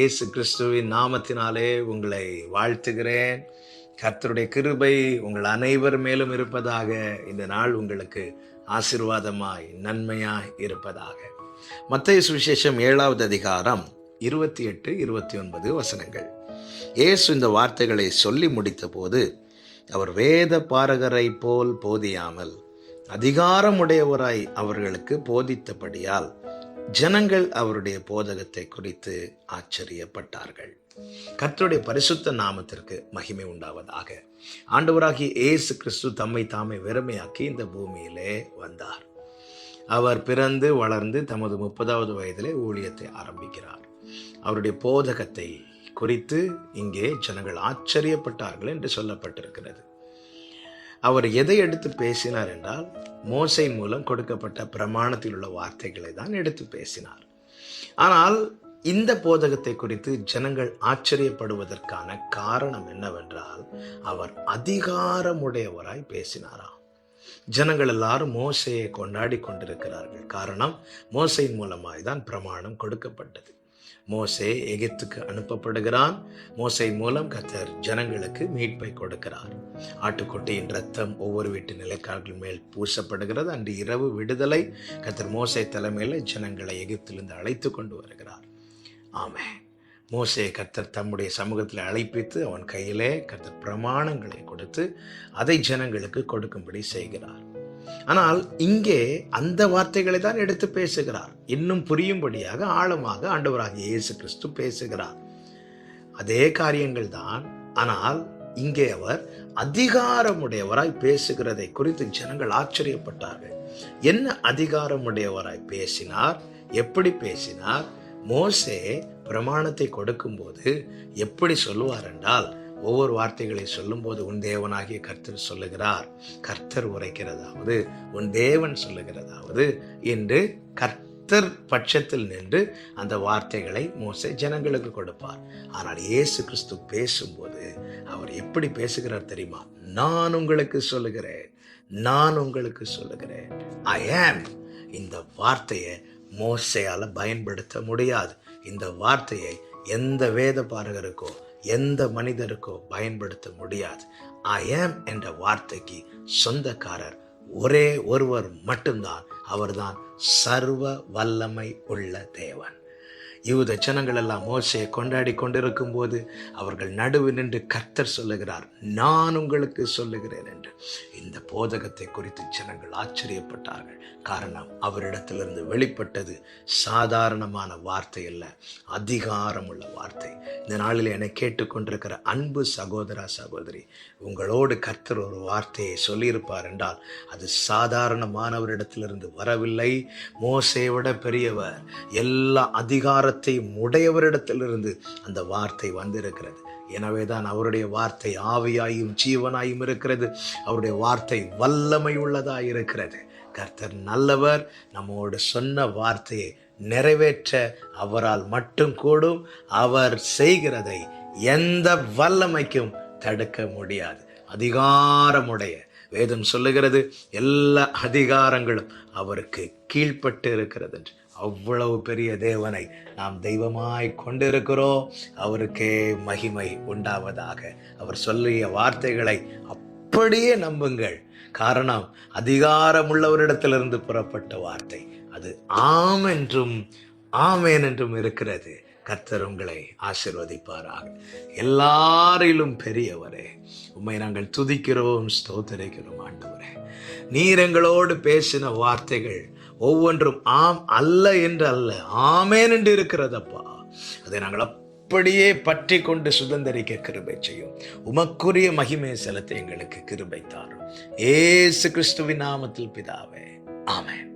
இயேசு கிறிஸ்துவின் நாமத்தினாலே உங்களை வாழ்த்துகிறேன். கர்த்தருடைய கிருபை உங்கள் அனைவர் மேலும் இருப்பதாக. இந்த நாள் உங்களுக்கு ஆசீர்வாதமாய் நன்மையாய் இருப்பதாக. மத்தேயு சுவிசேஷம் 7வது அதிகாரம் 28, 29 வசனங்கள். இயேசு இந்த வார்த்தைகளை சொல்லி முடித்த போது, அவர் வேத பாரகரை போல் போதியாமல் அதிகாரமுடையவராய் அவர்களுக்கு போதித்தபடியால் ஜனங்கள் அவருடைய போதகத்தை குறித்து ஆச்சரியப்பட்டார்கள். கர்த்தருடைய பரிசுத்த நாமத்திற்கு மகிமை உண்டாவதாக. ஆண்டவராகிய இயேசு கிறிஸ்து தம்மை தாமே வெறுமையாக்கி இந்த பூமியிலே வந்தார். அவர் பிறந்து வளர்ந்து தமது 30வது வயதிலே ஊழியத்தை ஆரம்பிக்கிறார். அவருடைய போதகத்தை குறித்து இங்கே ஜனங்கள் ஆச்சரியப்பட்டார்கள் என்று சொல்லப்பட்டிருக்கிறது. அவர் எதை எடுத்து பேசினார் என்றால், மோசே மூலம் கொடுக்கப்பட்ட பிரமாணத்தில் உள்ள வார்த்தைகளை தான் எடுத்து பேசினார். ஆனால் இந்த போதகத்தை குறித்து ஜனங்கள் ஆச்சரியப்படுவதற்கான காரணம் என்னவென்றால், அவர் அதிகாரமுடையவராய் பேசினாராம். ஜனங்கள் எல்லாரும் மோசேயை கொண்டாடி கொண்டிருக்கிறார்கள். காரணம், மோசையின் மூலமாய் தான் பிரமாணம் கொடுக்கப்பட்டது. மோசே எகிப்துக்கு அனுப்பப்படுகிறான். மோசை மூலம் கர்த்தர் ஜனங்களுக்கு மீட்பை கொடுக்கிறார். ஆட்டுக்குட்டியின் ரத்தம் ஒவ்வொரு வீட்டு நிலைக்கால்கள் மேல் பூசப்படுகிறது. அன்று இரவு விடுதலை. கர்த்தர் மோசே தலைமையில் ஜனங்களை எகிப்திலிருந்து அழைத்து கொண்டு வருகிறார். ஆமென். மோசே கர்த்தர் தம்முடைய சமூகத்தில் அழைப்பித்து அவன் கையிலே கர்த்தர் பிரமாணங்களை கொடுத்து அதை ஜனங்களுக்கு கொடுக்கும்படி செய்கிறார். ஆனால் இங்கே அந்த வார்த்தைகளை தான் எடுத்து பேசுகிறார். இன்னும் புரியும்படியாக ஆழமாக ஆண்டவராகிய இயேசு கிறிஸ்து பேசுகிறார். அதே காரியங்கள் தான். ஆனால் இங்கே அவர் அதிகாரமுடையவராய் பேசுகிறதை குறித்து ஜனங்கள் ஆச்சரியப்பட்டார்கள். என்ன அதிகாரமுடையவராய் பேசினார்? எப்படி பேசினார்? மோசே பிரமாணத்தை கொடுக்கும்போது எப்படி சொல்லுவார் என்றால், ஒவ்வொரு வார்த்தைகளை சொல்லும்போது உன் தேவனாகிய கர்த்தர் சொல்லுகிறார், கர்த்தர் உரைக்கிறதாவது, உன் தேவன் சொல்லுகிறதாவது என்று கர்த்தர் பட்சத்தில் நின்று அந்த வார்த்தைகளை மோசே ஜனங்களுக்கு கொடுப்பார். ஆனால் இயேசு கிறிஸ்து பேசும்போது அவர் எப்படி பேசுகிறார் தெரியுமா? நான் உங்களுக்கு சொல்லுகிறேன், நான் உங்களுக்கு சொல்லுகிறேன். ஐ ஆம். இந்த வார்த்தையை மோசேயால பயன்படுத்த முடியாது. இந்த வார்த்தையை எந்த வேத பாரகருக்கோ எந்த மனிதருக்கோ பயன்படுத்த முடியாது. ஐ ஆம் என்ற வார்த்தைக்கு சொந்தக்காரர் ஒரே ஒருவர் மட்டும்தான். அவர்தான் சர்வ வல்லமை உள்ள தேவன். யூத ஜனங்கள் எல்லாம் மோசேயை கொண்டாடி கொண்டிருக்கும் போது அவர்கள் நடுவு நின்று கர்த்தர் சொல்லுகிறார், நான் உங்களுக்கு சொல்லுகிறேன் என்று. இந்த போதகத்தை குறித்து ஜனங்கள் ஆச்சரியப்பட்டார்கள். காரணம், அவரிடத்திலிருந்து வெளிப்பட்டது சாதாரணமான வார்த்தை அல்ல, அதிகாரம் உள்ள வார்த்தை. இந்த நாளில் என்னை கேட்டுக்கொண்டிருக்கிற அன்பு சகோதரா சகோதரி, உங்களோடு கர்த்தர் ஒரு வார்த்தையை சொல்லியிருப்பார் என்றால் அது சாதாரணமானவரிடத்திலிருந்து வரவில்லை. மோசேயை விட பெரியவர், எல்லா அதிகாரத்தையும் உடையவரிடத்திலிருந்து அந்த வார்த்தை வந்திருக்கிறது. எனவேதான் அவருடைய வார்த்தை ஆவியாயும் ஜீவனாயும் இருக்கிறது. அவருடைய வார்த்தை வல்லமை உள்ளதாய் இருக்கிறது. கர்த்தர் நல்லவர். நம்மோடு சொன்ன வார்த்தையை நிறைவேற்ற அவரால் மட்டும் கூடும். அவர் செய்கிறதை எந்த வல்லமைக்கும் தடுக்க முடியாது. அதிகாரமுடைய வேதம் சொல்லுகிறது, எல்லா அதிகாரங்களும் அவருக்கு கீழ்ப்பட்டு இருக்கிறது என்று. அவ்வளவு பெரிய தேவனை நாம் தெய்வமாய் கொண்டிருக்கிறோம். அவருக்கே மகிமை உண்டாவதாக. அவர் சொல்லிய வார்த்தைகளை அப்படியே நம்புங்கள். காரணம், அதிகாரமுள்ளவரிடத்திலிருந்து புறப்பட்ட வார்த்தை. அது ஆம் என்றும் ஆமேன் என்றும் இருக்கிறது. கர்த்தர் உங்களை ஆசீர்வதிப்பாராக. எல்லாரிலும் பெரியவரே, உம்மை நாங்கள் துதிக்கிறோம், ஸ்தோத்திரிக்கிறோம். ஆண்டவரே, நீர் எங்களோடு பேசின வார்த்தைகள் ஒவ்வொன்றும் ஆம் அல்ல என்று அல்ல, ஆமேன் என்று இருக்கிறதப்பா. அதை நாங்கள் அப்படியே பற்றி கொண்டு சுதந்திரிக்க கிருபை செய்யும். உமக்குரிய மகிமை செலுத்த எங்களுக்கு கிருபை தாரும். இயேசு கிறிஸ்துவின் நாமத்தில் பிதாவே, ஆமென்.